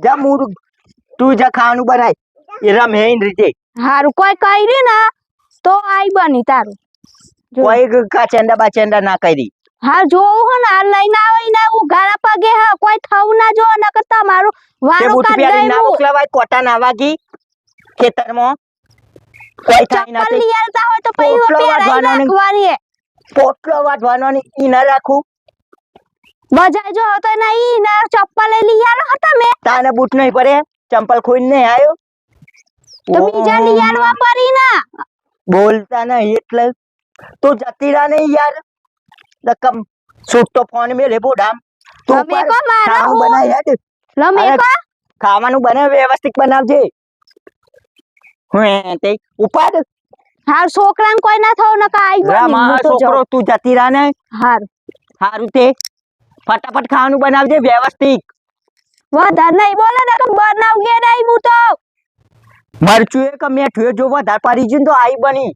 જા મૂડ તું જા ખાવાનું બનાય એ રમે એની રીતે હારું કોઈ કર્યું ને તો આઈ બની તારું કોઈ કાચંડા બાચંડા ના કરી હા જોવું હો ને આ લઈને આવે ને ઉઘાડા પગે હા કોઈ થવું ના જો નકર તમારું તે વારો બૂટ કાઢ પહેરી દે ના મોકલાવાય કોટા ના વાગી ખેતરમાં કોઈ થાય ના ચપ્પલ લઈ આવતા હોય તો પછી પોટલો પહેરાઈ વાઢવાનો નહીં. રાખવાની પોટલો વાઢવાનો ઈ ના રાખું બજાર જો તો નહીં ને ચપ્પલ લઈ આલો હતા મે તાને બૂટ નહીં પડે ચંપલ ખોઈને નહીં આવ્યો તો બીજા લઈ આલવા પડી ના બોલતા નહીં એટલે તું જતી રહા નહીં યાર રકમ સૂટ તો ફોન મેલે બોડામ તું તમે પર કો મારા ખાવાનું હું? બનાય હેડ લમે અરે, કો ખાવાનું બને વ્યવસ્થિત બનાવજે હું તે ઉપાડ હાર છોકરાને કોઈ ના થવું નકા આઈ બની રામા હું તો છોકરો જાઉં તું જતી રહા ને હાર હારું તે ફટાફટ ખાવાનું બનાવજે વ્યવસ્થિત વધારે નહીં બોલે ને કે બનાવ કે નહીં હું તો મરચું એ કે મેઠું જો વધારે પડી જઈને તો આઈ બની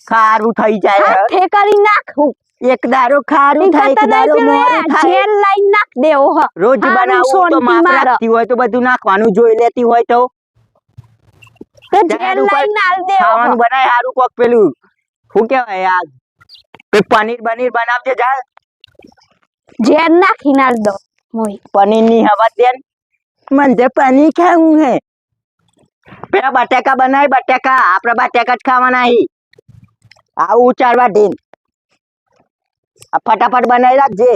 ખારું થઈ જાય હાથે કરી નાખું એક દારો ખારું થાય એક દારો મોરું થાય જેલ લઈને નાખ દેવો હ રોજ હારું બનાવું તો શાંતિ માપ મારો. રાખતી હોય તો બધું નાખવાનું જોઈ લેતી હોય તો કે જા જેલ ઉપર લઈને આલ દેવો ખાવાનું બનાય હારું કોક પેલું શું કહેવાય આ પનીર બનીર બનાવજે જા જેલ નાખી નાલ દો મોય પનીર ની હવા દે મને પનીર ખાવું હે પેલા બટાકા બનાય બટાકા આપણે બટાકા જ ખાવાના હી આવું ઉચારવા દે આ ફટાફટ બનાવી રાખજે